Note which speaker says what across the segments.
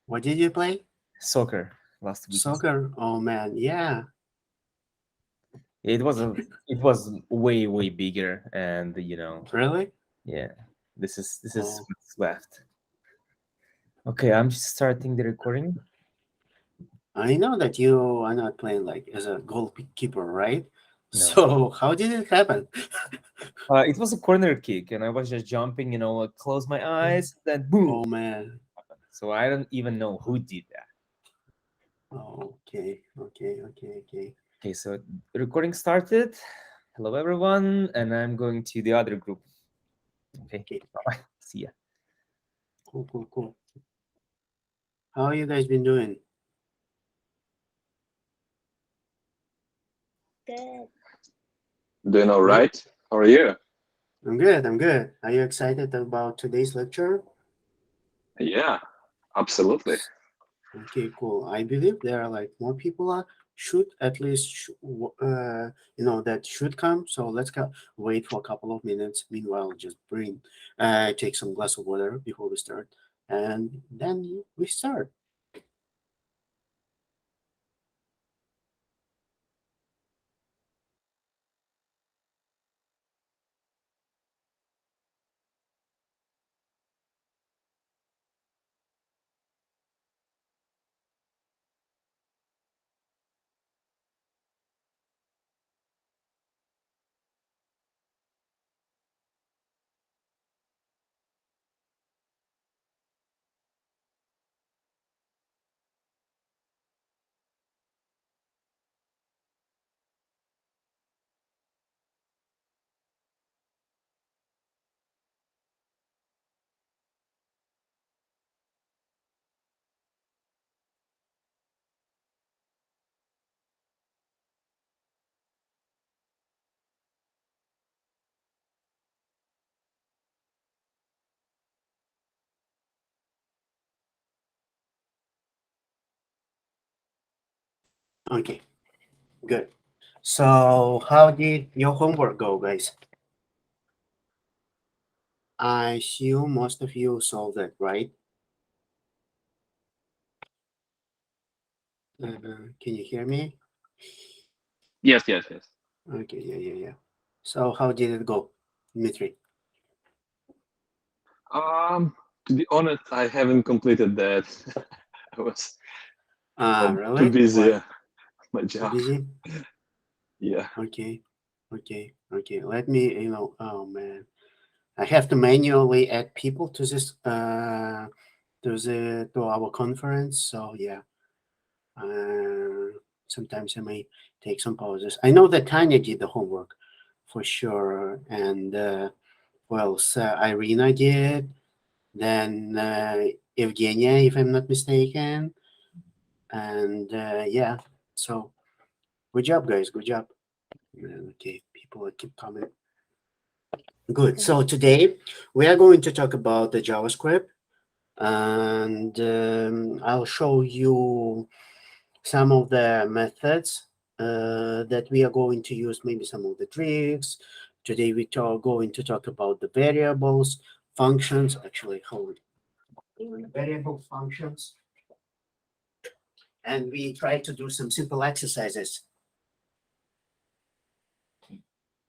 Speaker 1: What did you play?
Speaker 2: Soccer last week.
Speaker 1: Soccer? Oh man, yeah.
Speaker 2: It was way bigger, and
Speaker 1: Really?
Speaker 2: yeah, this is
Speaker 1: Oh,
Speaker 2: what's left. Okay, I'm just starting the recording.
Speaker 1: I know that you are not playing like as a goalkeeper, right?
Speaker 2: No,
Speaker 1: So how did it happen?
Speaker 2: it was a corner kick, and I was just jumping, like close my eyes, then boom.
Speaker 1: Oh man.
Speaker 2: So I don't even know who did that.
Speaker 1: Oh, okay.
Speaker 2: Okay, so the recording started. Hello everyone, and I'm going to the other group. Okay,
Speaker 1: Okay.
Speaker 2: bye. See ya.
Speaker 1: Cool. How you guys been doing?
Speaker 3: Good.
Speaker 4: Doing all
Speaker 1: Good?
Speaker 4: right. How are you?
Speaker 1: I'm good. Are you excited about today's lecture?
Speaker 4: Yeah, absolutely.
Speaker 1: Okay, cool. I believe there are like more people are should at least that should come. So let's wait for a couple of minutes. Meanwhile, just take some glass of water before we start, and then we start. Okay, good. So how did your homework go, guys? I assume most of you solved it, right? Can you hear me?
Speaker 4: Yes.
Speaker 1: Okay, yeah. So how did it go, Dmitry?
Speaker 4: Um, to be honest, I haven't completed that. I was too
Speaker 1: Really?
Speaker 4: busy
Speaker 1: Why?
Speaker 4: at my
Speaker 1: Too
Speaker 4: job.
Speaker 1: busy?
Speaker 4: Yeah.
Speaker 1: Okay, okay. Let me, oh man, I have to manually add people to this, to our conference. So yeah, sometimes I may take some pauses. I know that Tanya did the homework for sure, and so Irina did. Then Evgenia, if I'm not mistaken, and yeah. So good job, guys. Good job. Okay, people keep coming. Good. So today we are going to talk about the JavaScript, and I'll show you some of the methods that we are going to use, maybe some of the tricks. Today we are going to talk about the variables, functions, actually, hold variable functions, and we try to do some simple exercises.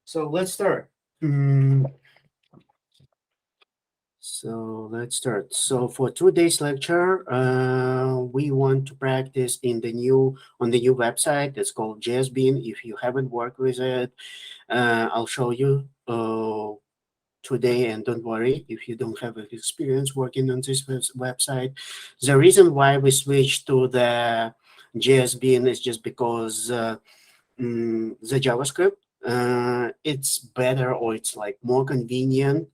Speaker 1: So let's start. Mm, So for today's lecture, we want to practice on the new website that's called JSBean. If you haven't worked with it, I'll show you today. And don't worry if you don't have experience working on this website. The reason why we switched to the JSBean is just because the JavaScript it's better, or it's like more convenient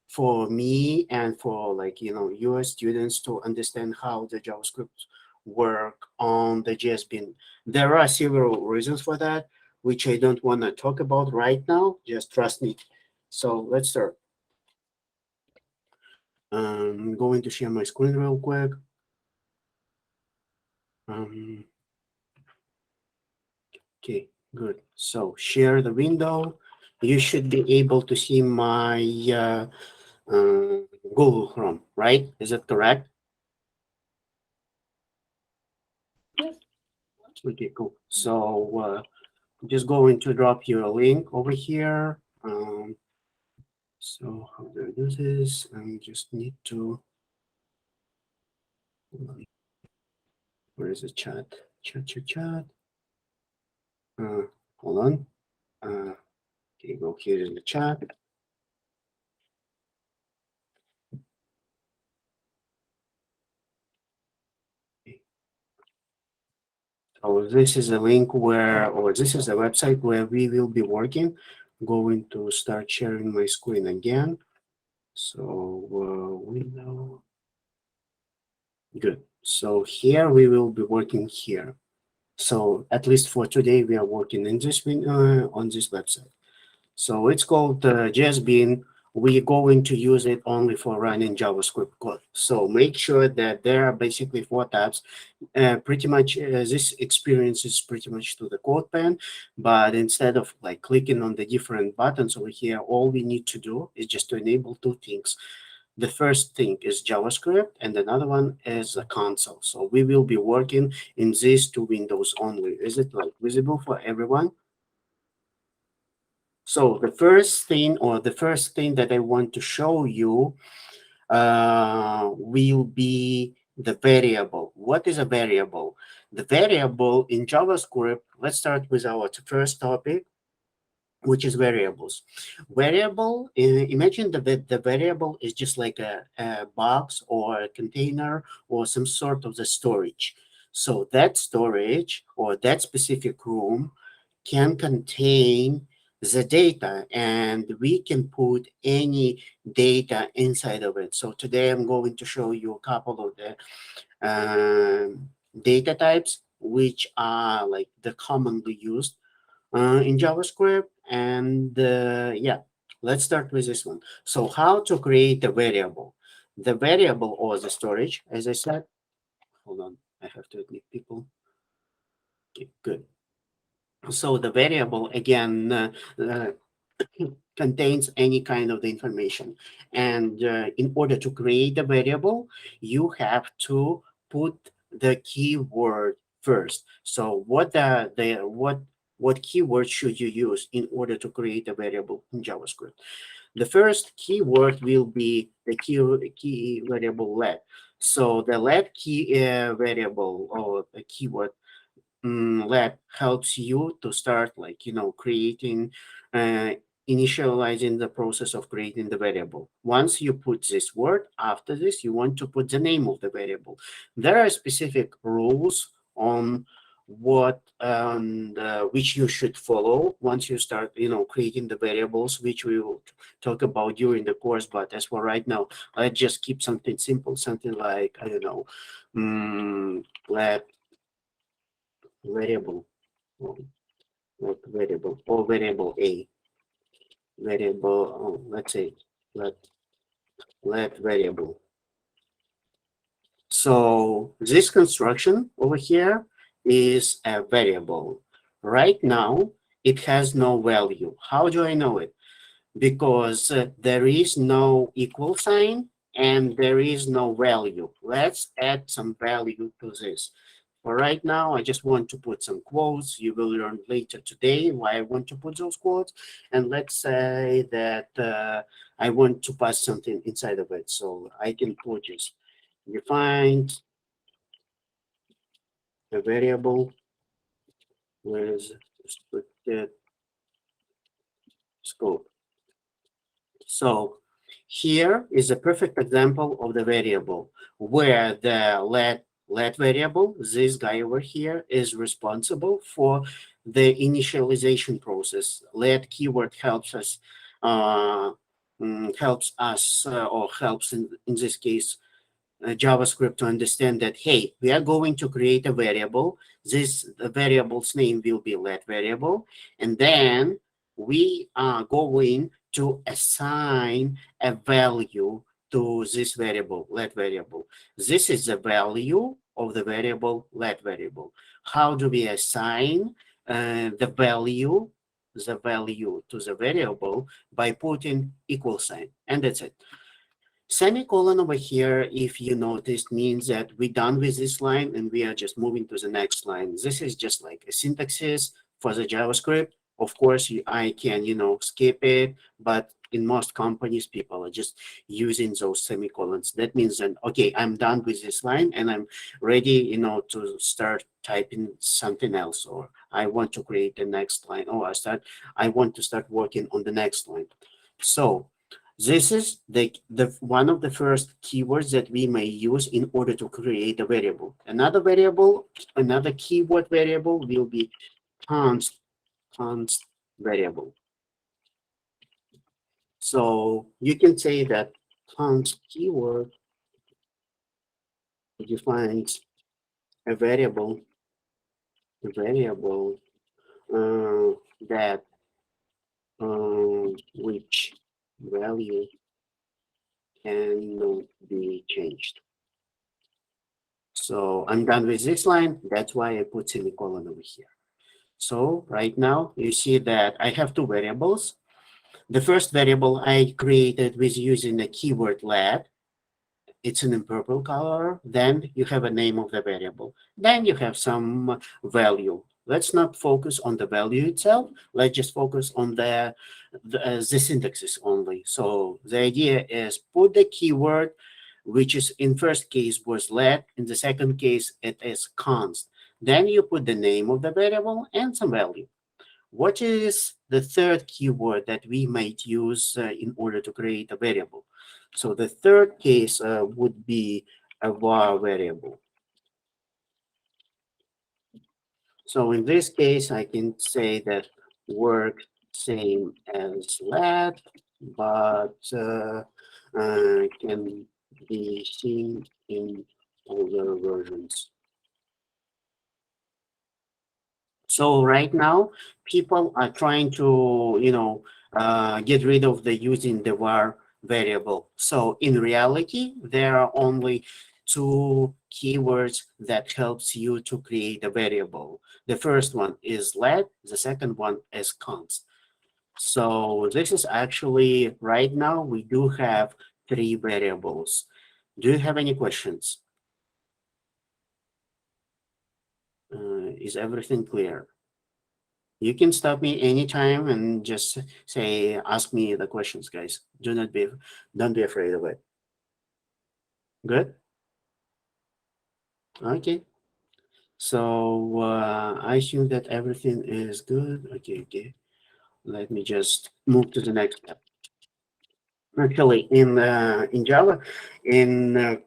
Speaker 1: for me and for like your students to understand how the JavaScript work on the JSBean. There are several reasons for that, which I don't want to talk about right now. Just trust me. So let's start. I'm going to share my screen real quick. Um, okay, good. So share the window. You should be able to see my uh, Google Chrome, right? Is that correct? Okay, cool. So I'm just going to drop you a link over here. So how do I do this? I just need to, where is the chat? Chat. Hold on. Okay, go here in the chat. So this is a link where, or this is a website where we will be working. I'm going to start sharing my screen again. So window. Good. So here we will be working here. So at least for today, we are working in this on this website. So it's called JSBean. We're going to use it only for running JavaScript code. So make sure that there are basically 4 tabs. Pretty much this experience is pretty much to the code pen, but instead of like clicking on the different buttons over here, all we need to do is just to enable 2 things. The first thing is JavaScript, and another one is a console. So we will be working in these 2 windows only. Is it like visible for everyone? So the first thing that I want to show you will be the variable. What is a variable? The variable in JavaScript, let's start with our first topic, which is variables. Variable, imagine the variable is just like a box or a container or some sort of the storage. So that storage or that specific room can contain the data, and we can put any data inside of it. So today I'm going to show you a couple of the data types which are like the commonly used in JavaScript. And yeah, let's start with this one. So how to create a variable? The variable or the storage, as I said, hold on, I have to admit people. Okay, good. So the variable again contains any kind of the information, and in order to create a variable, you have to put the keyword first. So what keyword should you use in order to create a variable in JavaScript? The first keyword will be the key variable let. So the let key variable or the keyword that helps you to start like creating uh, initializing the process of creating the variable. Once you put this word, after this you want to put the name of the variable. There are specific rules on what which you should follow once you start creating the variables, which we will talk about during the course. But as for right now, let's just keep something simple, something like, I don't know, let variable, not variable, or variable a, variable, let's say let variable. So this construction over here is a variable. Right now it has no value. How do I know it? Because there is no equal sign and there is no value. Let's add some value to this. For right now, I just want to put some quotes. You will learn later today why I want to put those quotes. And let's say that I want to pass something inside of it. So I can put just defined a variable with restricted scope. So here is a perfect example of the variable where the let variable, this guy over here, is responsible for the initialization process. Let keyword helps us or helps in this case JavaScript to understand that, hey, we are going to create a variable. The variable's name will be let variable. And then we are going to assign a value to this variable, let variable. This is the value of the variable, let variable. How do we assign the value to the variable? By putting equal sign, and that's it. Semicolon over here, if you noticed, means that we're done with this line and we are just moving to the next line. This is just like a syntaxis for the JavaScript. Of course, I can, skip it, but in most companies, people are just using those semicolons. That means that, okay, I'm done with this line and I'm ready, to start typing something else, or I want to create the next line, or I want to start working on the next line. So this is the one of the first keywords that we may use in order to create a variable. Another keyword variable will be const variable. So you can say that const keyword defines a variable that which value cannot be changed. So I'm done with this line. That's why I put semicolon over here. So right now you see that I have two variables. The first variable I created with using the keyword let. It's in purple color. Then you have a name of the variable. Then you have some value. Let's not focus on the value itself. Let's just focus on the syntaxes only. So the idea is put the keyword, which is in first case was let. In the second case, it is const. Then you put the name of the variable and some value. What is the third keyword that we might use in order to create a variable? So the third case would be a var variable. So in this case, I can say that work same as let, but can be seen in older versions. So right now, people are trying to, get rid of the using the var variable. So in reality, there are only two keywords that helps you to create a variable. The first one is let, the second one is const. So this is actually, right now, we do have three variables. Do you have any questions? Is everything clear? You can stop me anytime and just say, ask me the questions, guys. Don't be afraid of it. Good? Okay. So I assume that everything is good. Okay. Let me just move to the next step. Actually, in Java, in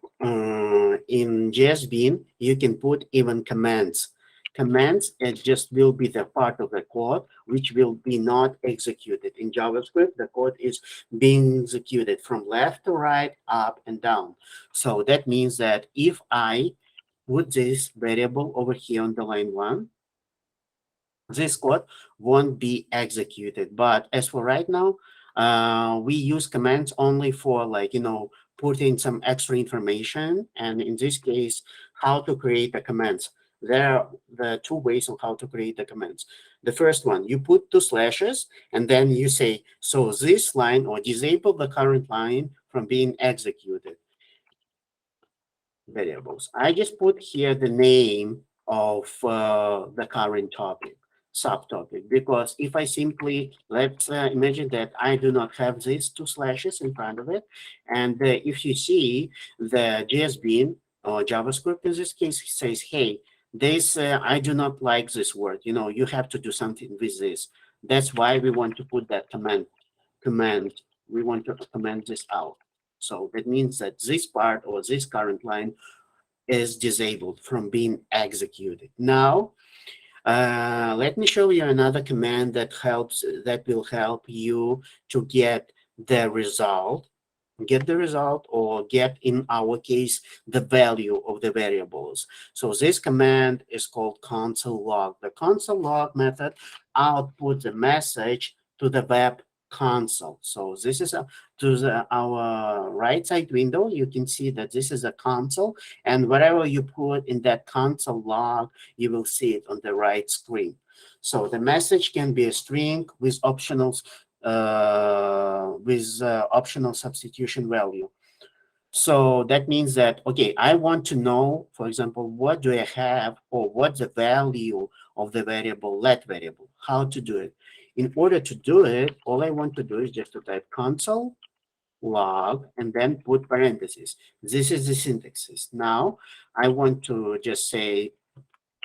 Speaker 1: JSBean, you can put even commands. Commands, it just will be the part of the code which will be not executed. In JavaScript, the code is being executed from left to right, up and down. So that means that if I put this variable over here on the line 1, this code won't be executed. But as for right now, we use commands only for putting some extra information. And in this case, how to create the commands. There are the two ways of how to create the commands. The first one, you put two slashes and then you say, so this line, or disable the current line from being executed. Variables. I just put here the name of the current topic, subtopic, because if I simply, let's imagine that I do not have these two slashes in front of it. And if you see the JSBean or JavaScript in this case says, hey, this, I do not like this word, you have to do something with this. That's why we want to put that command. We want to comment this out. So that means that this part or this current line is disabled from being executed. Now, let me show you another command that will help you to get the result, or get, in our case, the value of the variables. So this command is called console log. The console log method outputs a message to the web console. So this is our right side window. You can see that this is a console, and whatever you put in that console log, you will see it on the right screen. So the message can be a string with optional substitution value. So that means that, okay, I want to know, for example, what do I have or what's the value of the variable let variable, how to do it. In order to do it, all I want to do is just to type console log and then put parentheses. This is the syntaxes. Now I want to just say,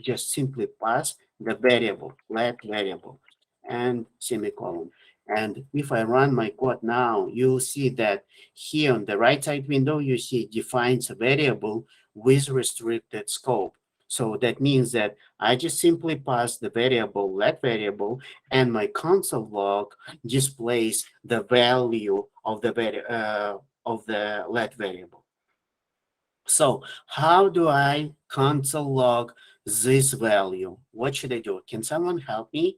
Speaker 1: just simply pass the variable, let variable, and semicolon. And if I run my code now, you'll see that here on the right side window, you see defines a variable with restricted scope. So that means that I just simply pass the variable let variable, and my console log displays the value of the let variable. So how do I console log this value? What should I do? Can someone help me?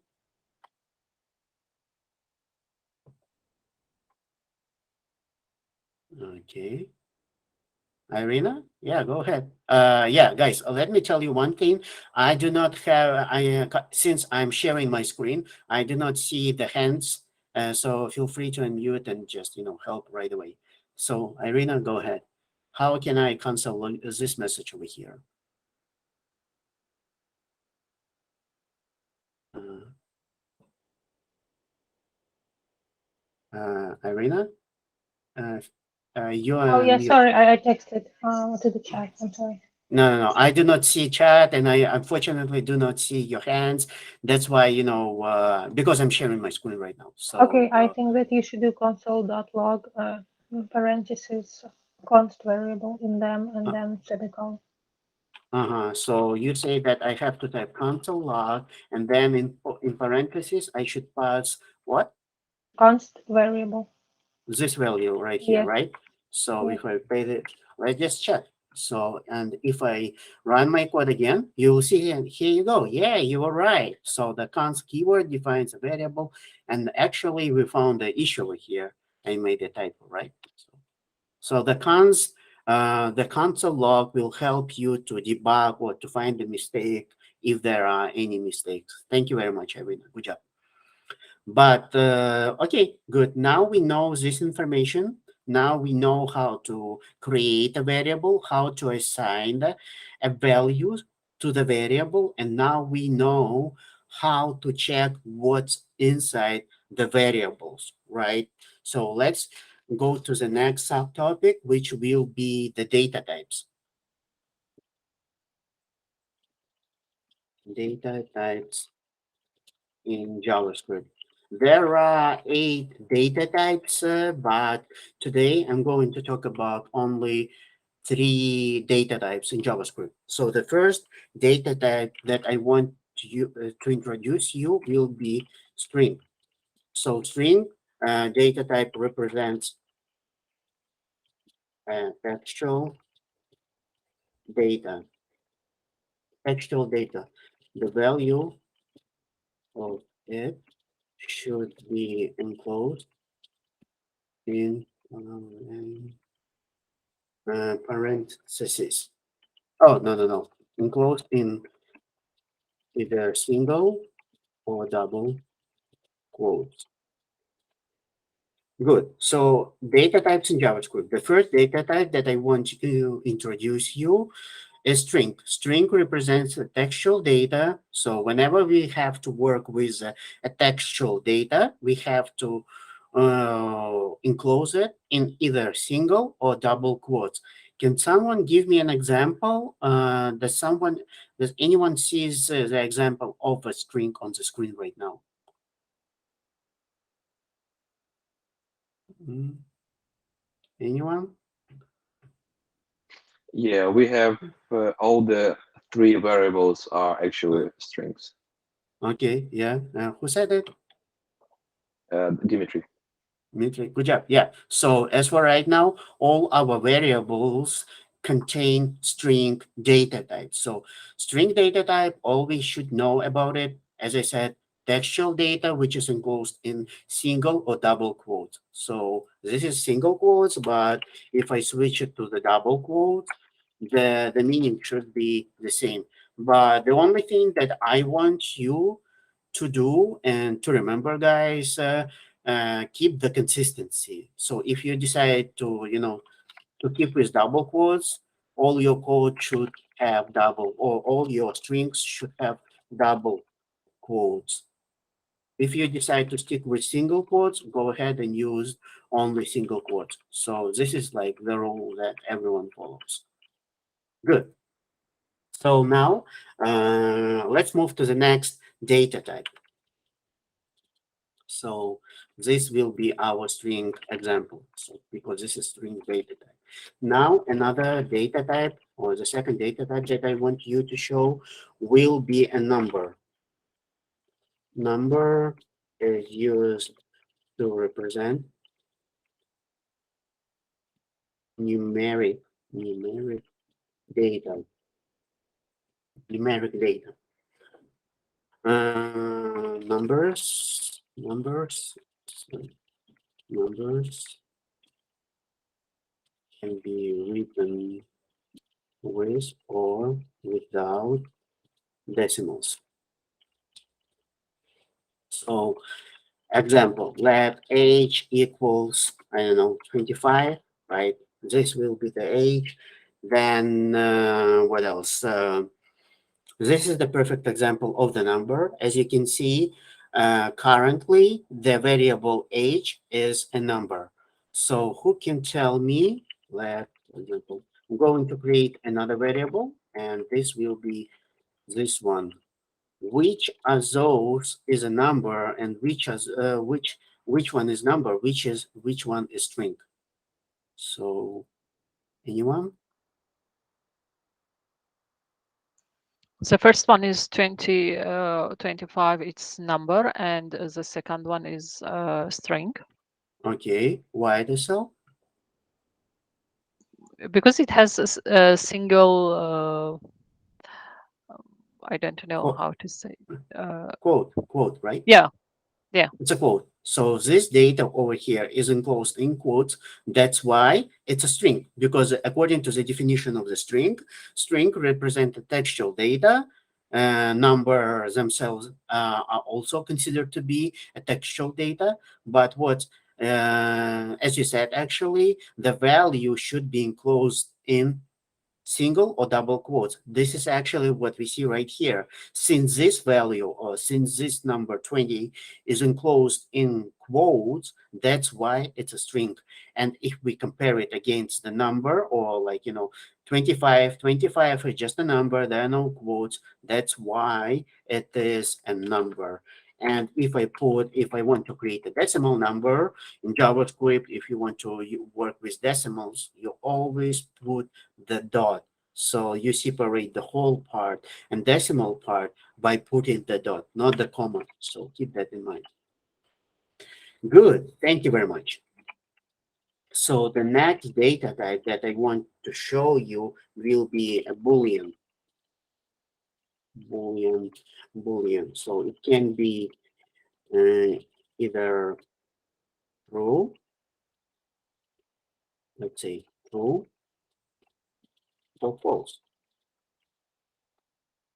Speaker 1: Okay. Irina? Yeah, go ahead. Yeah, guys, let me tell you one thing. I do not have, since I'm sharing my screen, I do not see the hands. So feel free to unmute and just, help right away. So Irina, go ahead. How can I console log this message over here? Irina? Uh, you
Speaker 3: Oh
Speaker 1: are
Speaker 3: yeah,
Speaker 1: mute.
Speaker 3: sorry, I texted to the chat. I'm sorry.
Speaker 1: No. I do not see chat, and I unfortunately do not see your hands. That's why, because I'm sharing my screen right now.
Speaker 3: Okay,
Speaker 1: So,
Speaker 3: I think that you should do console.log parentheses const variable in them and then semicolon.
Speaker 1: so you say that I have to type console log, and then in parentheses, I should pass what?
Speaker 3: Const variable.
Speaker 1: This value right here,
Speaker 3: Yes,
Speaker 1: right? So
Speaker 3: yes.
Speaker 1: if I pay it, let's just check. So, and if I run my code again, you'll see, and here you go. Yeah, you were right. So the const keyword defines a variable, and actually we found the issue over here. I made a typo, right? So the console log will help you to debug or to find the mistake if there are any mistakes. Thank you very much, Irina. Good job. But okay, good. Now we know this information. Now we know how to create a variable, how to assign a value to the variable, and now we know how to check what's inside the variables, right? So let's go to the next subtopic, which will be the data types. Data types in JavaScript. There are 8 data types, but today I'm going to talk about only 3 data types in JavaScript. So the first data type that I want to introduce you will be string. So string data type represents textual data. Textual data. The value of it should be enclosed in parentheses. Oh, no. Enclosed in either single or double quotes. Good. So data types in JavaScript. The first data type that I want to introduce you is string. String represents a textual data. So whenever we have to work with a textual data, we have to enclose it in either single or double quotes. Can someone give me an example? Does anyone sees the example of a string on the screen right now? Mm, Anyone?
Speaker 4: Yeah, we have all the 3 variables are actually strings.
Speaker 1: Okay, yeah. Who said it?
Speaker 4: Dimitri.
Speaker 1: Dmitry, good job. Yeah. So as for right now, all our variables contain string data type. So string data type, all we should know about it, as I said, textual data, which is enclosed in single or double quotes. So this is single quotes, but if I switch it to the double quotes, the meaning should be the same. But the only thing that I want you to do and to remember, guys, keep the consistency. So if you decide to, to keep with double quotes, all your code should have double, or all your strings should have double quotes. If you decide to stick with single quotes, go ahead and use only single quotes. So this is like the rule that everyone follows. Good. So now let's move to the next data type. So this will be our string example. So because this is string data type. Now another data type, or the second data type that I want you to show, will be a number. Number is used to represent numeric data. Numeric data. Numbers can be written with or without decimals. So, example, let age equals, I don't know, 25, right? This will be the age. Then what else? This is the perfect example of the number. As you can see, currently the variable age is a number. So who can tell me, let, for example, I'm going to create another variable, and this will be this one. Which of those is a number, and which one is number, which one is string? So anyone?
Speaker 5: The first one is 25, it's number, and the second one is string.
Speaker 1: Okay, why the so?
Speaker 5: Because it has a single, I don't know
Speaker 1: Quote.
Speaker 5: how to say.
Speaker 1: Quote, right?
Speaker 5: Yeah.
Speaker 1: It's a quote. So this data over here is enclosed in quotes. That's why it's a string, because according to the definition of the string represent textual data. Numbers themselves are also considered to be a textual data. But what, as you said, actually, the value should be enclosed in single or double quotes. This is actually what we see right here. Since this value, or since this number 20 is enclosed in quotes, that's why it's a string. And if we compare it against the number, or like, 25 is just a number, there are no quotes, that's why it is a number. And if I want to create a decimal number in JavaScript, if you want to work with decimals, you always put the dot. So you separate the whole part and decimal part by putting the dot, not the comma. So keep that in mind. Good. Thank you very much. So the next data type that I want to show you will be a Boolean. Boolean. So it can be either true, let's say true, or false.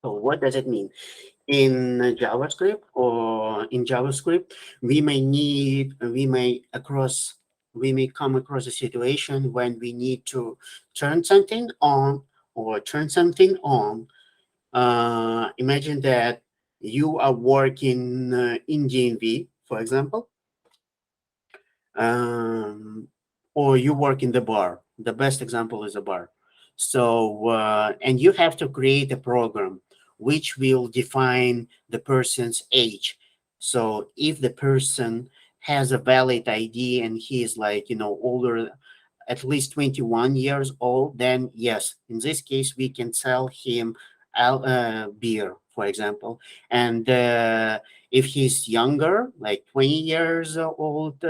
Speaker 1: So what does it mean? In JavaScript, we may come across a situation when we need to turn something on or turn something on. Imagine that you are working in DMV, for example, or you work in the bar. The best example is a bar. So, and you have to create a program which will define the person's age. So if the person has a valid ID and he is like, older, at least 21 years old, then yes, in this case, we can sell him beer, for example. And if he's younger, like 20 years old,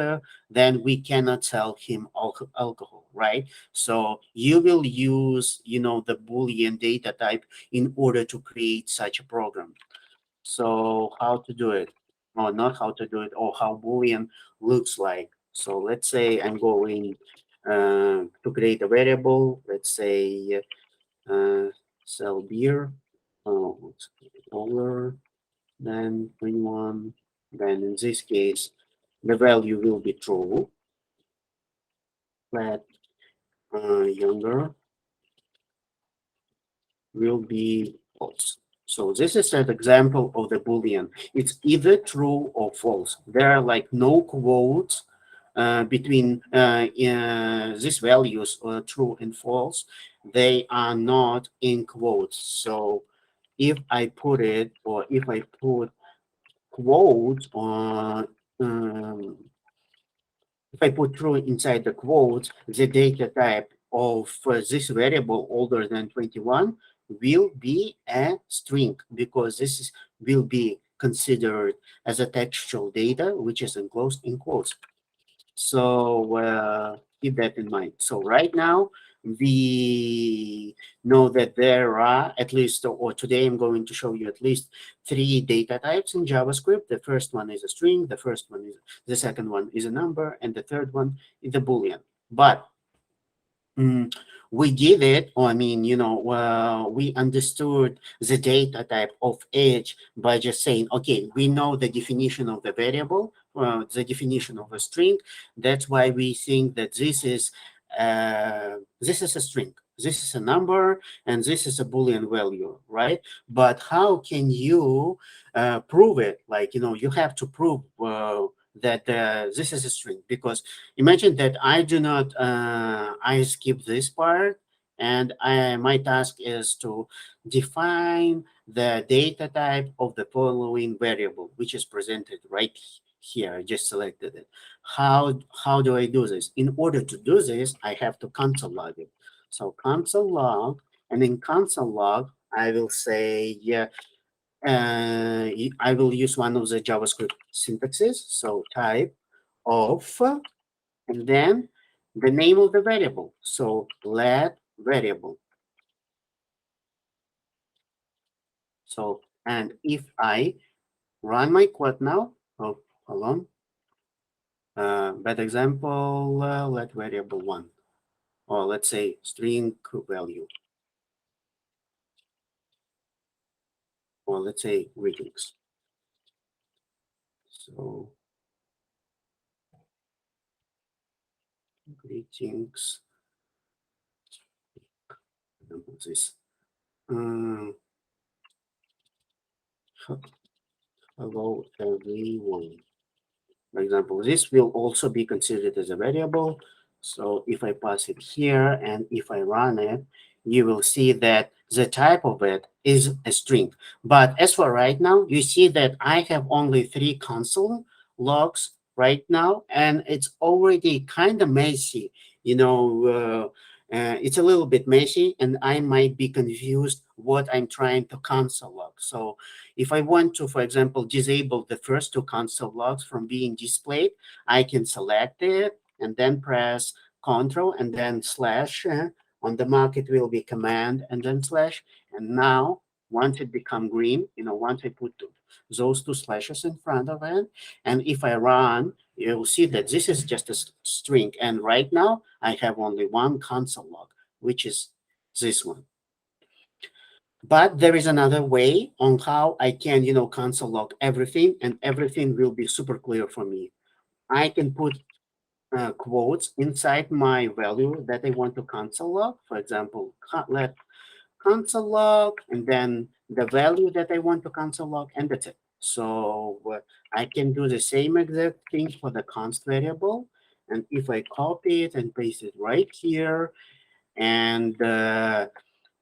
Speaker 1: then we cannot sell him alcohol, right? So you will use, the Boolean data type in order to create such a program. So how to do it? Or not how to do it, or how Boolean looks like. So let's say I'm going to create a variable. Let's say sell beer. Oh, older than 21. Then in this case, the value will be true. Let younger will be false. So this is an example of the Boolean. It's either true or false. There are like no quotes between these values, true and false. They are not in quotes. So if I put it, or if I put quotes on, if I put true inside the quotes, the data type of this variable older than 21 will be a string, because this will be considered as a textual data, which is enclosed in quotes. So keep that in mind. So right now, we know that there are at least, or today I'm going to show you at least 3 data types in JavaScript. The first one is a string, the second one is a number, and the third one is a Boolean. But we did it, or I mean, we understood the data type of age by just saying, okay, we know the definition of the variable, the definition of a string. That's why we think that this is a string, this is a number, and this is a Boolean value, right? But how can you prove it? Like, you have to prove that this is a string, because imagine that I do not, I skip this part, and my task is to define the data type of the following variable, which is presented right here. I just selected it. How do I do this? In order to do this, I have to console log it. So console log, and in console log, I will say, yeah, I will use one of the JavaScript syntaxes. So type of, and then the name of the variable. So let variable. So, and if I run my code now, oh, hold on. Bad example, let variable 1, or let's say string value, or let's say greetings. So greetings. This. Hello everyone. For example, this will also be considered as a variable. So if I pass it here and if I run it, you will see that the type of it is a string. But as for right now, you see that I have only 3 console logs right now, and it's already kind of messy. It's a little bit messy, and I might be confused what I'm trying to console log. So if I want to, for example, disable the first 2 console logs from being displayed, I can select it and then press Ctrl and then slash. On the Mac, it will be command and then slash. And now, once it become green, once I put those 2 slashes in front of it, and if I run, you'll see that this is just a string. And right now, I have only 1 console log, which is this one. But there is another way on how I can, console log everything, and everything will be super clear for me. I can put quotes inside my value that I want to console log. For example, let console log, and then the value that I want to console log, and that's it. So I can do the same exact thing for the const variable. And if I copy it and paste it right here, and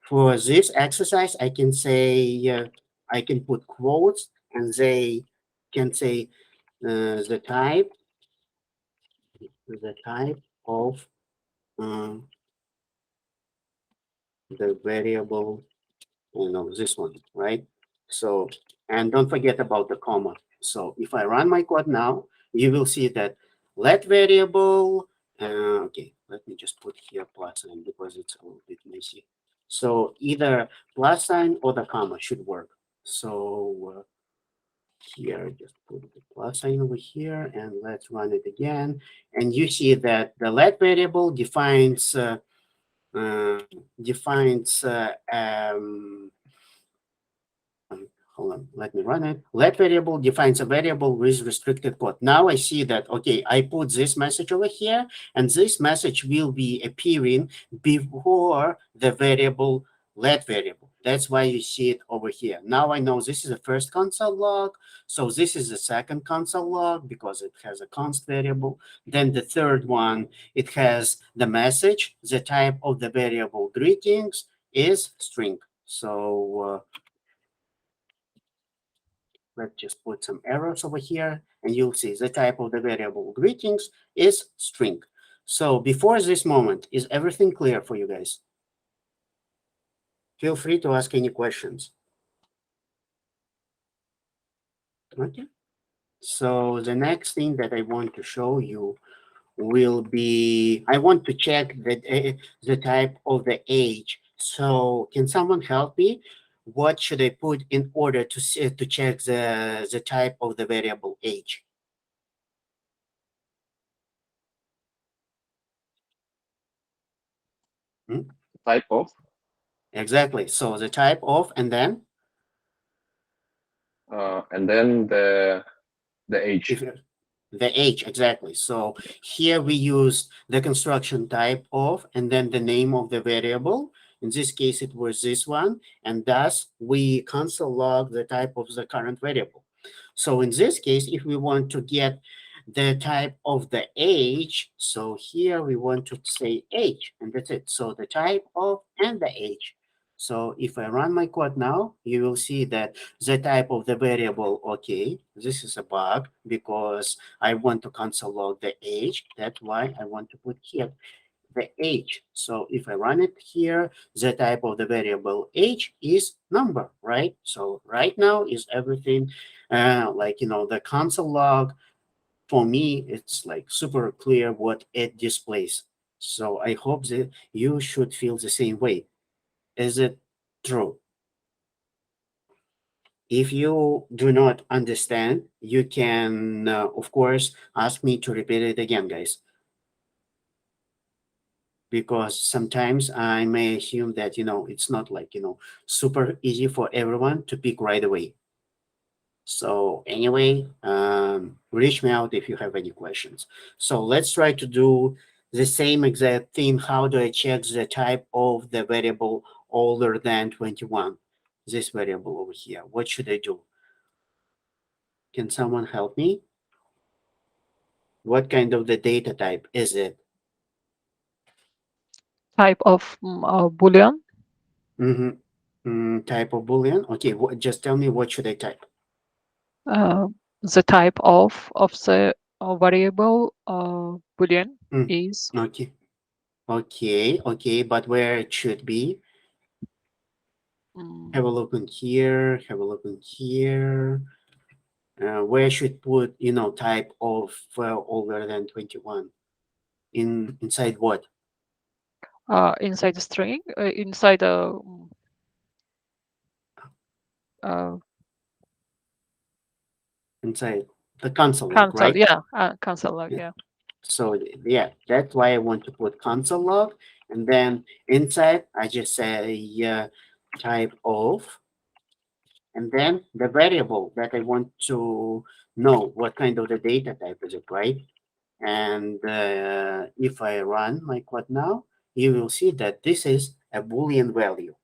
Speaker 1: for this exercise, I can say, I can put quotes, and they can say the type of the variable, this one, right? So, and don't forget about the comma. So if I run my code now, you will see that let variable, okay, let me just put here plus sign because it's a little bit messy. So either plus sign or the comma should work. So here, just put the plus sign over here, and let's run it again. And you see that the let variable defines hold hold on, let me run it. Let variable defines a variable with restricted code. Now I see that, okay, I put this message over here, and this message will be appearing before the variable let variable. That's why you see it over here. Now I know this is the first console log. So this is the second console log because it has a const variable. Then the third one, it has the message. The type of the variable greetings is string. So let's just put some arrows over here, and you'll see the type of the variable greetings is string. So before this moment, is everything clear for you guys? Feel free to ask any questions. Okay. So the next thing that I want to show you will be, I want to check the type of the age. So can someone help me? What should I put in order to check the type of the variable age?
Speaker 4: Type of,
Speaker 1: Exactly. So the type of, and then
Speaker 4: the age.
Speaker 1: if the age, exactly. So here we use the construction type of, and then the name of the variable. In this case, it was this one, and thus we console log the type of the current variable. So in this case, if we want to get the type of the age, so here we want to say age, and that's it. So the type of and the age. So if I run my code now, you will see that the type of the variable, okay, this is a bug because I want to console log the age. That's why I want to put here the age. So if I run it here, the type of the variable age is number, right? So right now is everything like, the console log. For me, it's like super clear what it displays. So I hope that you should feel the same way. Is it true? If you do not understand, you can, of course, ask me to repeat it again, guys. Because sometimes I may assume that, it's not like, super easy for everyone to pick right away. So anyway, reach me out if you have any questions. So let's try to do the same exact thing. How do I check the type of the variable older than 21? This variable over here. What should I do? Can someone help me? What kind of the data type is it?
Speaker 5: Type of Boolean.
Speaker 1: Type of Boolean. Okay, just tell me what should I type?
Speaker 5: The type of the variable Boolean is
Speaker 1: Okay. Okay, but where it should be? Have a look in here. Have a look in here. Where should put type of older than 21? Inside what?
Speaker 5: inside the string, inside the
Speaker 1: Inside the console log,
Speaker 5: console.
Speaker 1: right?
Speaker 5: Yeah, console log.
Speaker 1: Yeah.
Speaker 5: Yeah.
Speaker 1: So yeah, that's why I want to put console log, and then inside I just say type of, and then the variable that I want to know what kind of the data type is it, right? And if I run my code now, you will see that this is a Boolean value.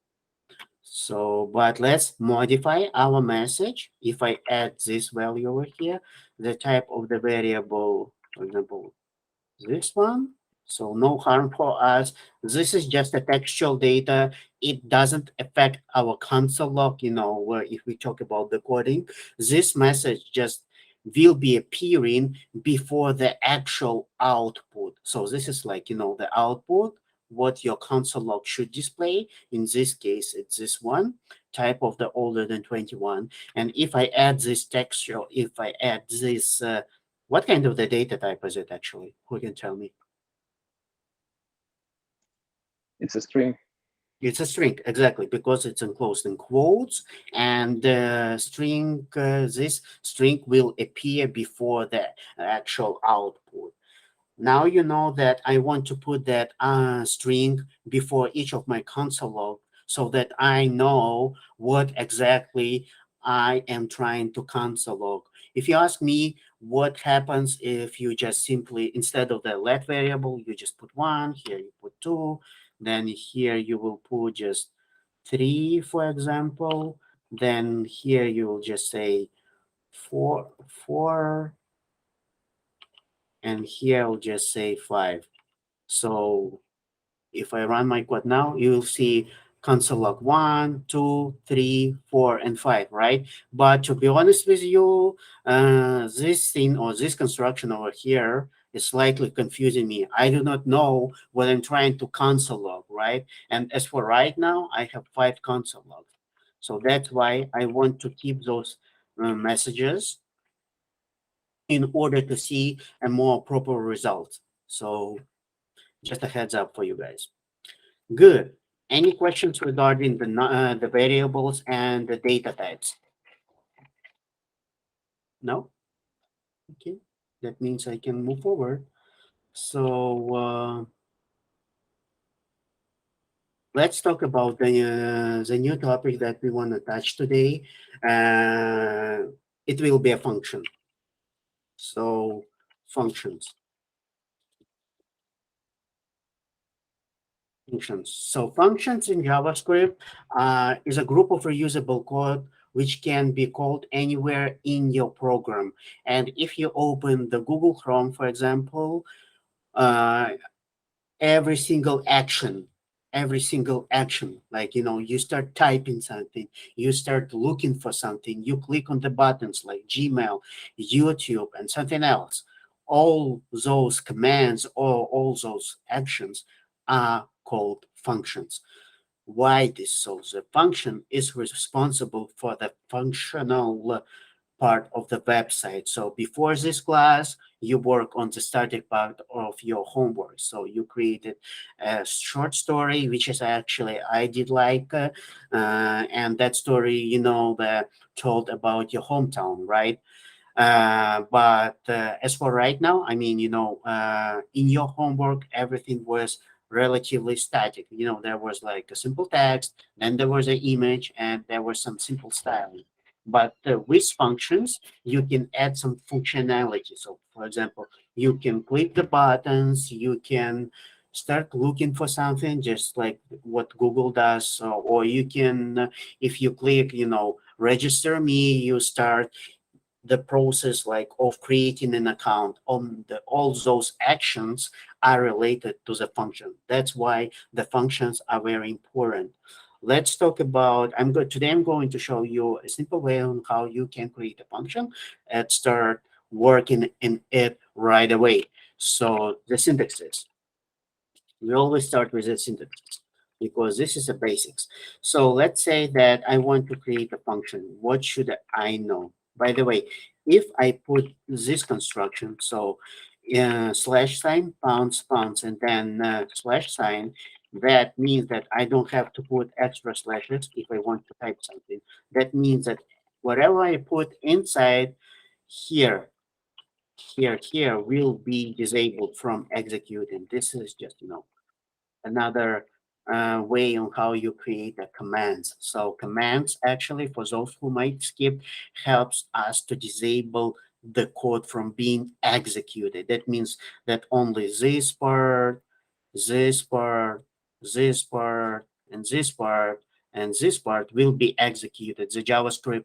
Speaker 1: So, but let's modify our message. If I add this value over here, the type of the variable, for example, this one. So no harm for us. This is just a textual data. It doesn't affect our console log, where if we talk about the coding, this message just will be appearing before the actual output. So this is like, the output, what your console log should display. In this case, it's this one, type of the older than 21. And if I add this textual, if I add this, what kind of the data type is it actually? Who can tell me?
Speaker 4: It's a string.
Speaker 1: It's a string, exactly, because it's enclosed in quotes, and string, this string will appear before the actual output. Now you know that I want to put that string before each of my console log so that I know what exactly I am trying to console log. If you ask me what happens if you just simply, instead of the let variable, you just put 1, here you put 2, then here you will put just 3, for example, then here you will just say 4, and here I'll just say 5. So if I run my code now, you'll see console log 1, 2, 3, 4, and 5, right? But to be honest with you, this thing or this construction over here is slightly confusing me. I do not know what I'm trying to console log, right? And as for right now, I have 5 console logs. So that's why I want to keep those messages in order to see a more proper result. So just a heads up for you guys. Good. Any questions regarding the variables and the data types? No? Okay. That means I can move forward. So let's talk about the new topic that we want to touch today. It will be a function. So functions. Functions. So functions in JavaScript is a group of reusable code which can be called anywhere in your program. And if you open the Google Chrome, for example, uh, every single action, like, you start typing something, you start looking for something, you click on the buttons like Gmail, YouTube, and something else. All those commands or all those actions are called functions. Why this? So the function is responsible for the functional part of the website. So before this class, you work on the static part of your homework. So you created a short story, which is actually I did like, and that story, told about your hometown, right? But as for right now, I mean, in your homework, everything was relatively static. There was like a simple text, then there was an image, and there was some simple styling. But with functions, you can add some functionality. So, for example, you can click the buttons, you can start looking for something, just like what Google does, or you can, if you click, register me, you start the process like of creating an account on all those actions are related to the function. That's why the functions are very important. Let's talk about, today I'm going to show you a simple way on how you can create a function and start working in it right away. So the syntax is, we always start with the syntax because this is the basics. So let's say that I want to create a function. What should I know? By the way, if I put this construction, so slash sign, pounds, and then slash sign, that means that I don't have to put extra slashes if I want to type something. That means that whatever I put inside here, here will be disabled from executing. This is just, another way on how you create the commands. So commands, actually, for those who might skip, helps us to disable the code from being executed. That means that only this part, this part, this part, and this part, and this part will be executed. The JavaScript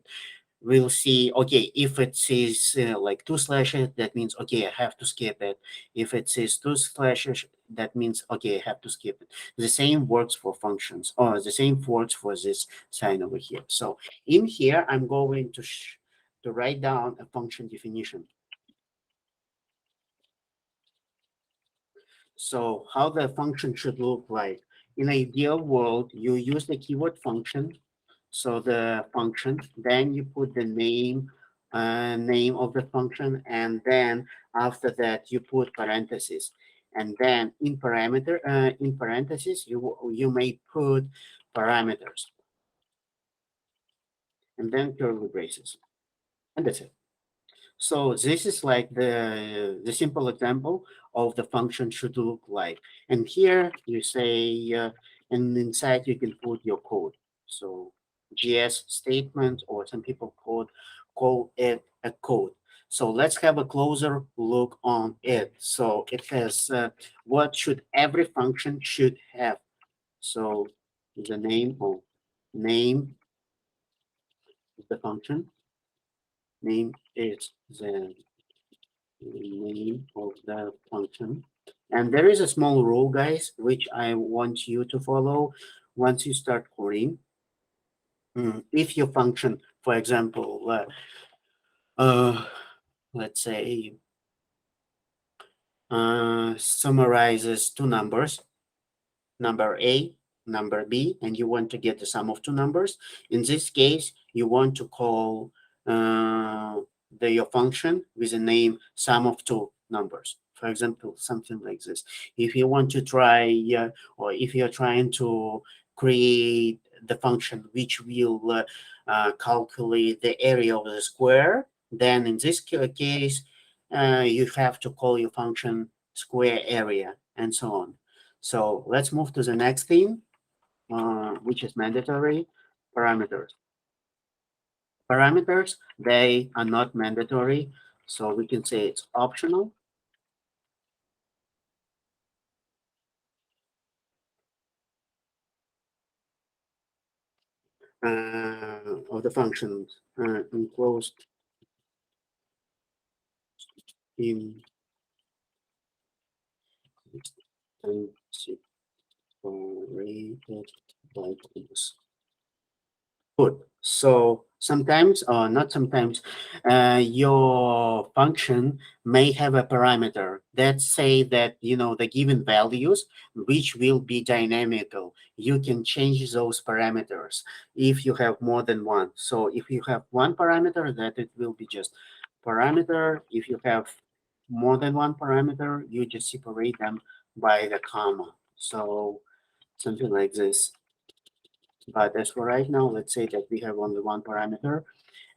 Speaker 1: we'll see, okay, if it says like 2 slashes, that means, okay, I have to skip it. If it says 2 slashes, that means, okay, I have to skip it. The same works for functions, or the same works for this sign over here. So in here, I'm going to write down a function definition. So how the function should look like. In ideal world, you use the keyword function. So the function, then you put the name of the function, and then after that you put parentheses, and then in parentheses you may put parameters, and then curly braces, and that's it. So this is like the simple example of the function should look like. And here you say, and inside you can put your code. So JS statement, or some people call it a code. So let's have a closer look on it. So it has what should every function should have. So the name of the function. Name is the name of the function. And there is a small rule, guys, which I want you to follow once you start coding. If your function, for example, let's say summarizes two numbers, number A, number B, and you want to get the sum of two numbers. In this case, you want to call your function with the name sum of two numbers. For example, something like this. If you want to try, or if you're trying to create the function which will calculate the area of the square, then in this case, you have to call your function square area and so on. So let's move to the next theme, which is mandatory parameters. Parameters, they are not mandatory, so we can say it's optional. Of the functions enclosed in separated by this. Good. So sometimes, or not sometimes, your function may have a parameter that say that, the given values, which will be dynamical. You can change those parameters if you have more than one. So if you have one parameter, that it will be just parameter. If you have more than one parameter, you just separate them by the comma. So something like this. But as for right now, let's say that we have only one parameter,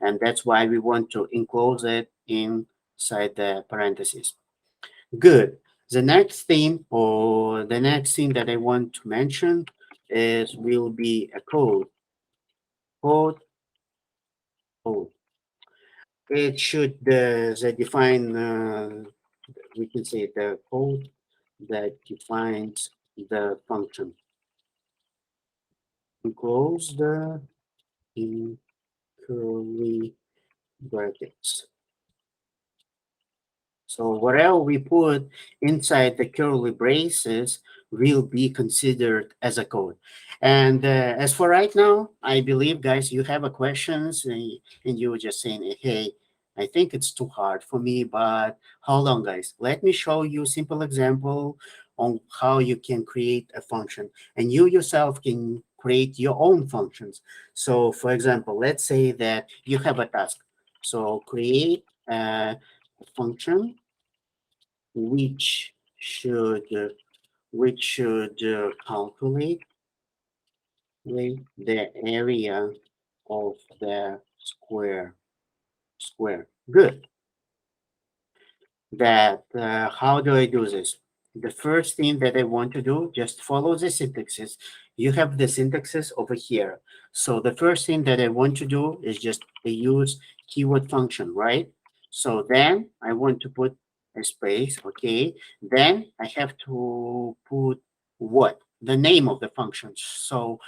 Speaker 1: and that's why we want to enclose it inside the parentheses. Good. The next thing, or the next thing that I want to mention is will be a code. Code. It should define, we can say the code that defines the function. Enclose in curly brackets. So whatever we put inside the curly braces will be considered as a code. And as for right now, I believe, guys, you have a questions, and you were just saying, hey, I think it's too hard for me, but hold on, guys. Let me show you a simple example on how you can create a function. And you yourself can create your own functions. So for example, let's say that you have a task. So create a function which should calculate the area of the square. Good. That how do I do this? The first thing that I want to do, just follow the syntaxes. You have the syntaxes over here. So the first thing that I want to do is just use keyword function, right? So then I want to put a space, okay? Then I have to put what? The name of the function. So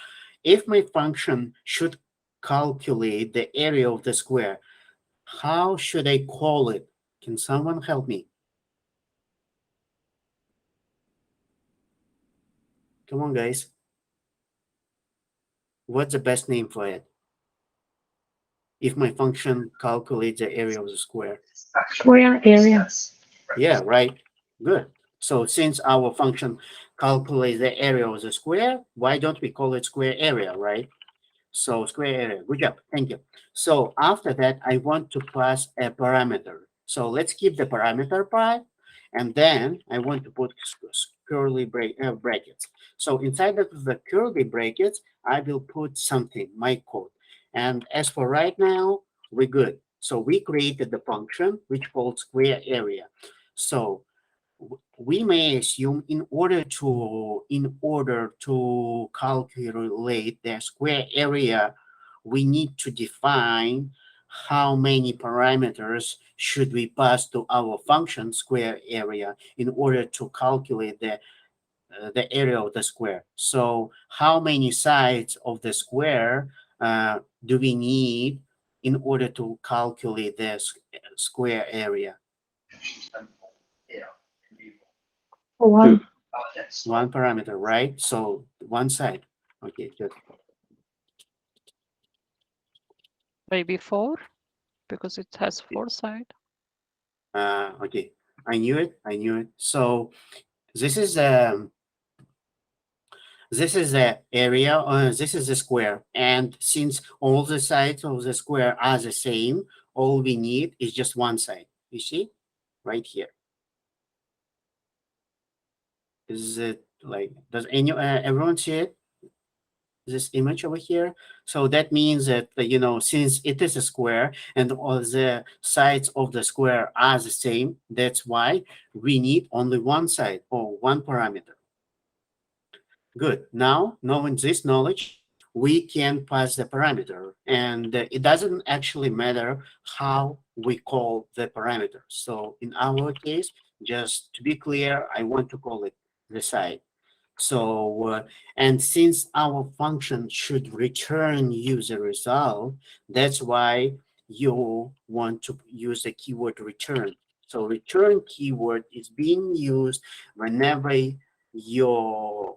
Speaker 1: if my function should calculate the area of the square, how should I call it? Can someone help me? Come on, guys. What's the best name for it? If my function calculates the area of the square.
Speaker 3: Square area.
Speaker 1: Yeah, right. Good. So since our function calculates the area of the square, why don't we call it square area, right? So square area. Good job. Thank you. So after that, I want to pass a parameter. So let's keep the parameter part. And then I want to put curly brackets. So inside of the curly brackets, I will put something, my code. And as for right now, we're good. So we created the function which called square area. So we may assume in order to calculate the square area we need to define how many parameters should we pass to our function square area in order to calculate the area of the square. So how many sides of the square do we need in order to calculate the square area?
Speaker 3: One.
Speaker 1: One parameter, right? So one side. Okay, good.
Speaker 5: Maybe 4, because it has 4 sides.
Speaker 1: Okay, I knew it. I knew it. So this is the area. This is the square, and since all the sides of the square are the same, all we need is just one side. You see, right here. Is it like, does everyone see it? This image over here? So that means that, since it is a square and all the sides of the square are the same, that's why we need only one side or one parameter. Good. Now, knowing this knowledge, we can pass the parameter, and it doesn't actually matter how we call the parameter. So in our case, just to be clear, I want to call it the side. So, and since our function should return you the result, that's why you want to use the keyword return. So return keyword is being used whenever your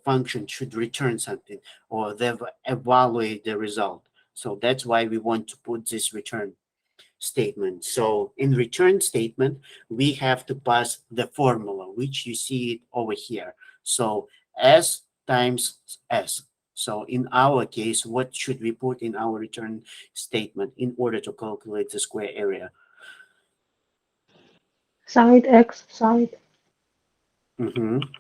Speaker 1: function should return something or they evaluate the result. So that's why we want to put this return statement. So in return statement, we have to pass the formula, which you see it over here. So S times S. So in our case, what should we put in our return statement in order to calculate the square area?
Speaker 3: Side X side.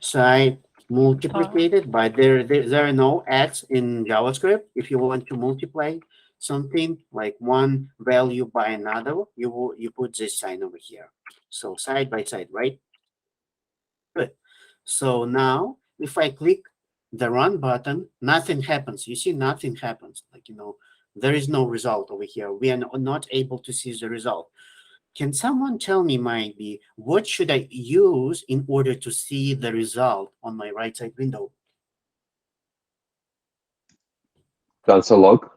Speaker 1: Side multiplicated by there are no x in JavaScript. If you want to multiply something like one value by another, you put this sign over here. So side by side, right? Good. So now if I click the run button, nothing happens. You see, nothing happens. Like, there is no result over here. We are not able to see the result. Can someone tell me, maybe, what should I use in order to see the result on my right side window?
Speaker 4: Console log.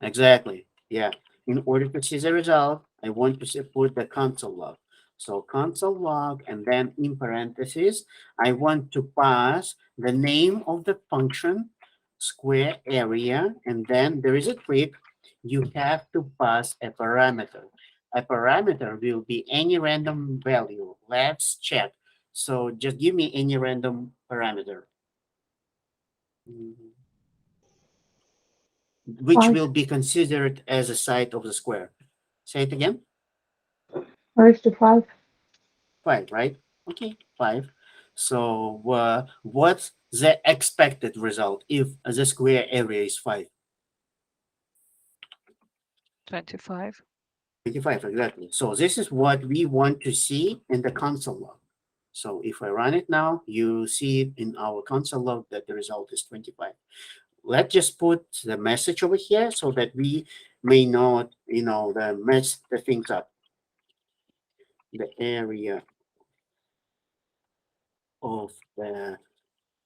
Speaker 1: Exactly. Yeah. In order to see the result, I want to put the console log. So console log, and then in parentheses, I want to pass the name of the function, square area, and then there is a trick. You have to pass a parameter. A parameter will be any random value. Let's check. So just give me any random parameter, which
Speaker 3: 5.
Speaker 1: will be considered as a side of the square. Say it again.
Speaker 3: Raised to 5.
Speaker 1: 5, right? Okay, 5. So what's the expected result if the square area is 5?
Speaker 5: 25.
Speaker 1: 25, exactly. So this is what we want to see in the console log. So if I run it now, you see it in our console log that the result is 25. Let's just put the message over here so that we may not, mess the things up. The area of the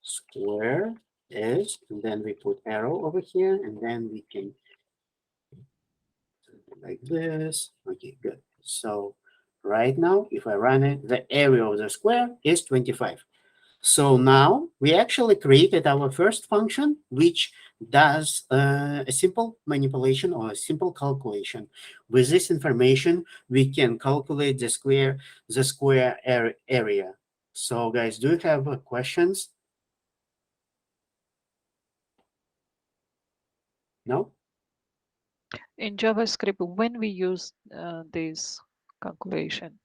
Speaker 1: square is, and then we put arrow over here, and then we can like this. Okay, good. So right now, if I run it, the area of the square is 25. So now we actually created our first function, which does a simple manipulation or a simple calculation. With this information, we can calculate the square area. So guys, do you have questions? No?
Speaker 5: In JavaScript, when we use this calculation,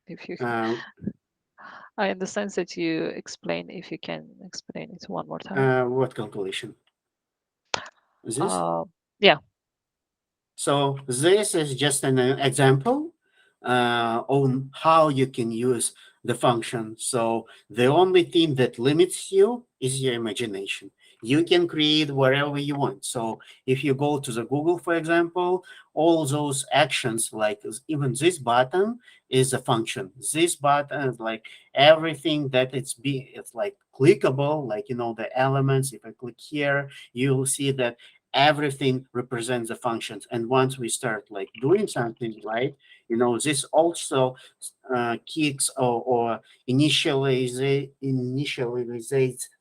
Speaker 5: if you, I understand that you explain. If you can explain it one more time.
Speaker 1: What calculation? Is this?
Speaker 5: Yeah.
Speaker 1: So this is just an example on how you can use the function. So the only thing that limits you is your imagination. you can create wherever you want. So if you go to the Google, for example, all those actions, like even this button is a function. This button is like everything that it's like clickable, like, the elements. If I click here, you'll see that everything represents the functions. And once we start like doing something, right, this also kicks or initializes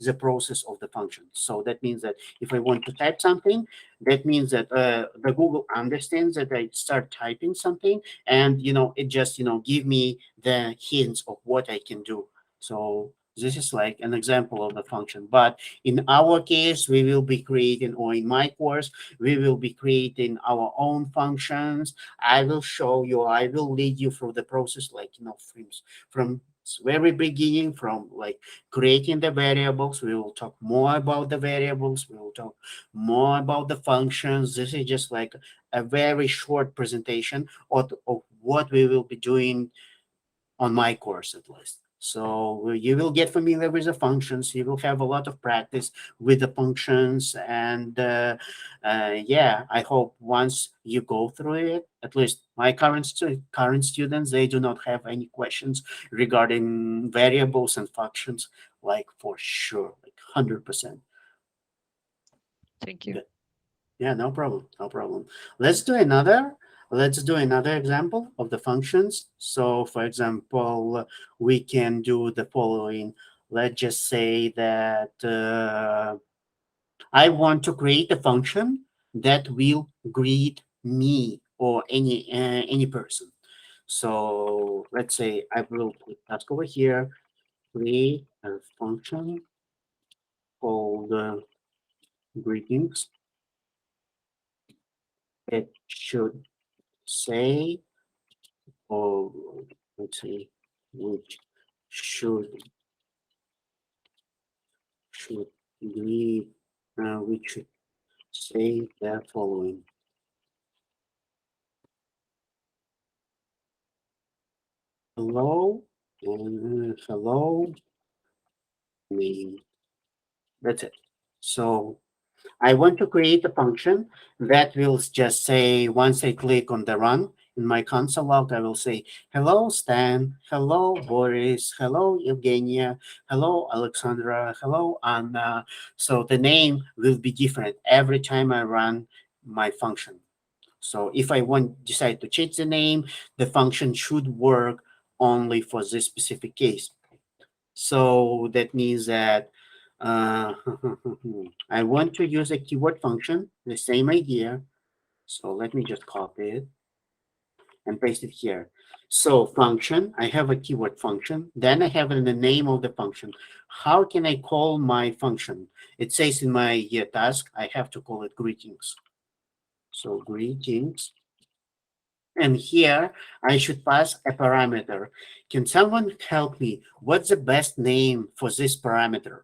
Speaker 1: the process of the function. So that means that if I want to type something, that means that the Google understands that I start typing something, and it just give me the hints of what I can do. So this is like an example of the function. But in our case, we will be creating, or in my course, we will be creating our own functions. I will show you, I will lead you through the process, like, from very beginning, from like creating the variables. We will talk more about the variables. We will talk more about the functions. This is just like a very short presentation of what we will be doing on my course, at least. So you will get familiar with the functions. You will have a lot of practice with the functions, and yeah, I hope once you go through it, at least my current students, they do not have any questions regarding variables and functions, like for sure, like 100%.
Speaker 5: Thank you.
Speaker 1: Yeah, no problem. No problem. Let's do another example of the functions. So for example, we can do the following. Let's just say that I want to create a function that will greet me or any person. So let's say I will put task over here, create a function called greetings. It should say, or let's say, which should should be we should say the following. Hello, and hello me. That's it. So I want to create a function that will just say, once I click on the run in my console log, I will say, hello, Stan, hello, Boris, hello, Evgenia, hello, Alexandra, hello, Anna. So the name will be different every time I run my function. So if I decide to change the name, the function should work only for this specific case. So that means that uh, I want to use a keyword function, the same idea. So let me just copy it and paste it here. So function, I have a keyword function. Then I have the name of the function. How can I call my function? It says in my task, I have to call it greetings. So greetings. And here I should pass a parameter. Can someone help me? What's the best name for this parameter?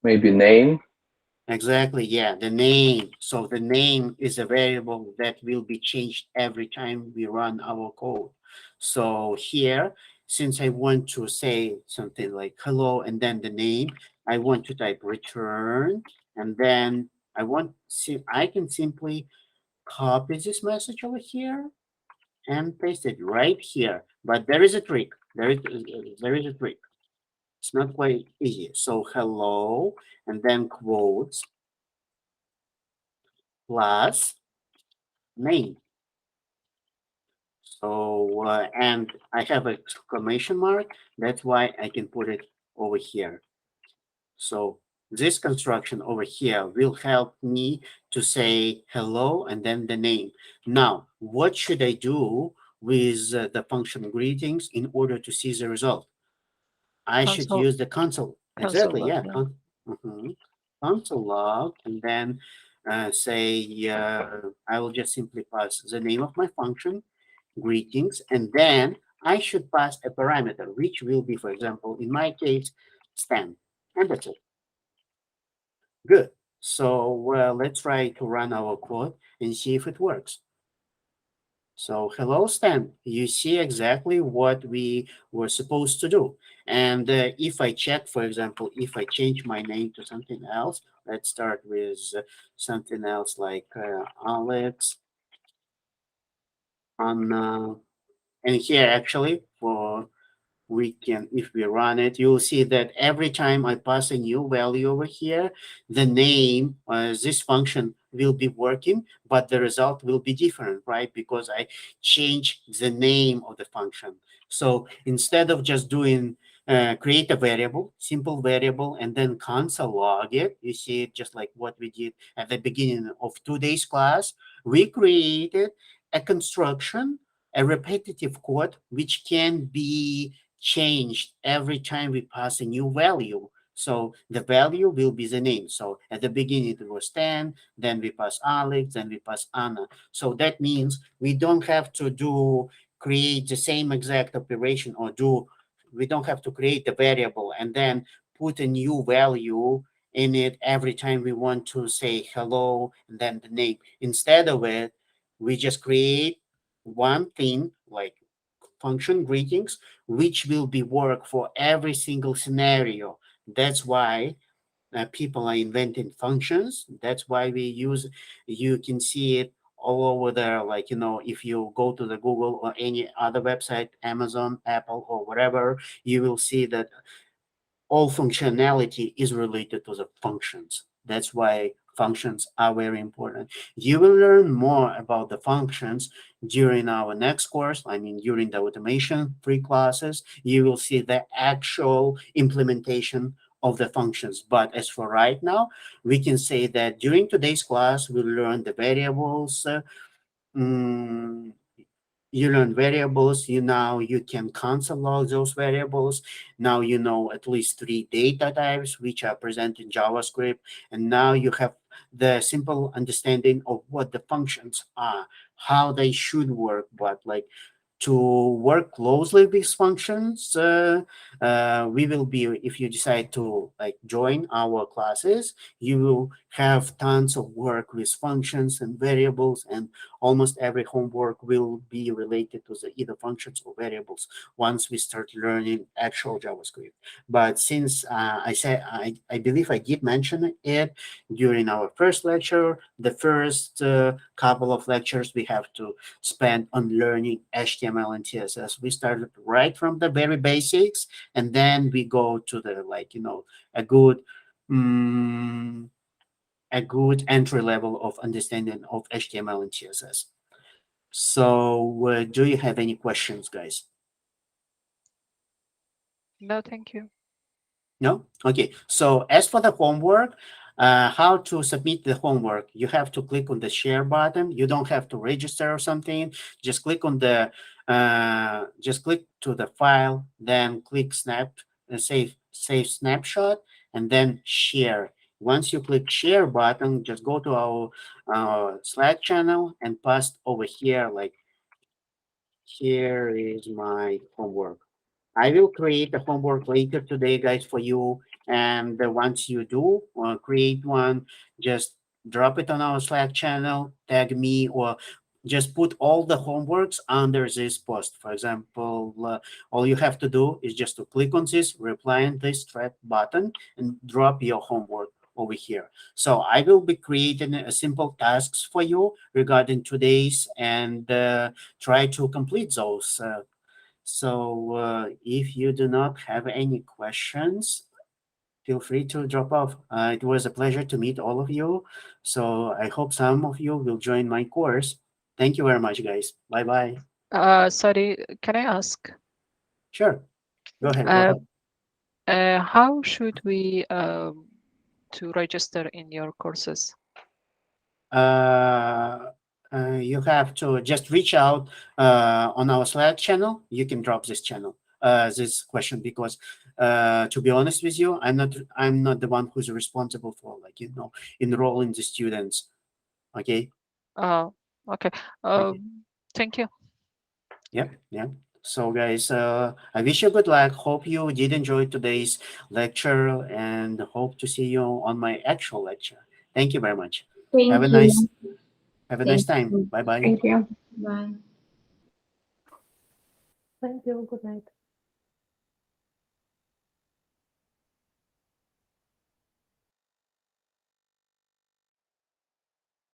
Speaker 4: Maybe name.
Speaker 1: Exactly, yeah, the name. So the name is a variable that will be changed every time we run our code. So here, since I want to say something like hello and then the name, I want to type return, and then I can simply copy this message over here and paste it right here. But there is a trick. There is a trick. It's not quite easy. So hello, and then quotes plus name. So and I have an exclamation mark. That's why I can put it over here. So this construction over here will help me to say hello and then the name. Now, what should I do with the function greetings in order to see the result? I should
Speaker 5: Console,
Speaker 1: use the console.
Speaker 5: console
Speaker 1: Exactly,
Speaker 5: log,
Speaker 1: yeah.
Speaker 5: yeah.
Speaker 1: Console log, and then say I will just simply pass the name of my function, greetings, and then I should pass a parameter, which will be, for example, in my case, Stan, and that's it. Good. So let's try to run our code and see if it works. So hello, Stan. You see exactly what we were supposed to do. And if I check, for example, if I change my name to something else, let's start with something else like Alex, Anna, and here actually for we can, if we run it, you'll see that every time I pass a new value over here, the name, this function will be working, but the result will be different, right? Because I change the name of the function. So instead of just doing create a variable, simple variable, and then console log it, you see it just like what we did at the beginning of today's class. We created a construction, a repetitive code, which can be changed every time we pass a new value. So the value will be the name. So at the beginning it was 10, then we pass Alex, then we pass Anna. So that means we don't have to create the same exact operation we don't have to create a variable and then put a new value in it every time we want to say hello and then the name. Instead of it, we just create one thing like function greetings, which will be work for every single scenario. That's why people are inventing functions. That's why we use, you can see it all over there. Like, if you go to the Google or any other website, Amazon, Apple, or whatever, you will see that all functionality is related to the functions. That's why functions are very important. You will learn more about the functions during our next course. I mean, during the automation free classes, you will see the actual implementation of the functions. But as for right now, we can say that during today's class, we'll learn the variables, mm, you learn variables. You can console log those variables. Now you know at least 3 data types which are present in JavaScript, and now you have the simple understanding of what the functions are, how they should work. But like, to work closely with functions, we will be, if you decide to like join our classes, you will have tons of work with functions and variables, and almost every homework will be related to the either functions or variables once we start learning actual JavaScript. But since I believe I did mention it during our first lecture, the first couple of lectures we have to spend on learning HTML and CSS. We started right from the very basics, and then we go to the a good mm, a good entry level of understanding of HTML and CSS. So, do you have any questions, guys?
Speaker 5: No, thank you.
Speaker 1: No? Okay. So as for the homework, how to submit the homework, you have to click on the share button. You don't have to register or something. Just click on just click to the file, then click save snapshot, and then share. Once you click share button, just go to our Slack channel and paste over here, like, here is my homework. I will create a homework later today, guys, for you. And once you do create one, just drop it on our Slack channel, tag me, or just put all the homeworks under this post. For example, all you have to do is just to click on this, reply on this thread button, and drop your homework over here. So I will be creating a simple tasks for you regarding today's, and try to complete those. So if you do not have any questions, feel free to drop off. It was a pleasure to meet all of you. So I hope some of you will join my course. Thank you very much, guys. Bye-bye.
Speaker 5: Sorry, can I ask?
Speaker 1: Sure. Go ahead. Go
Speaker 5: Uh,
Speaker 1: ahead.
Speaker 5: how should we to register in your courses?
Speaker 1: You have to just reach out on our Slack channel. You can drop this question, because to be honest with you, I'm not the one who's responsible for enrolling the students. Okay.
Speaker 5: Okay.
Speaker 1: Okay.
Speaker 5: Thank you.
Speaker 1: Yeah. So guys, I wish you good luck. Hope you did enjoy today's lecture, and hope to see you on my actual lecture. Thank you very much. Have
Speaker 6: Thank
Speaker 1: a
Speaker 6: you.
Speaker 1: nice have a nice
Speaker 6: Thank
Speaker 1: time.
Speaker 6: you.
Speaker 1: Bye bye.
Speaker 6: Thank you. Bye.
Speaker 3: Thank you. Good night.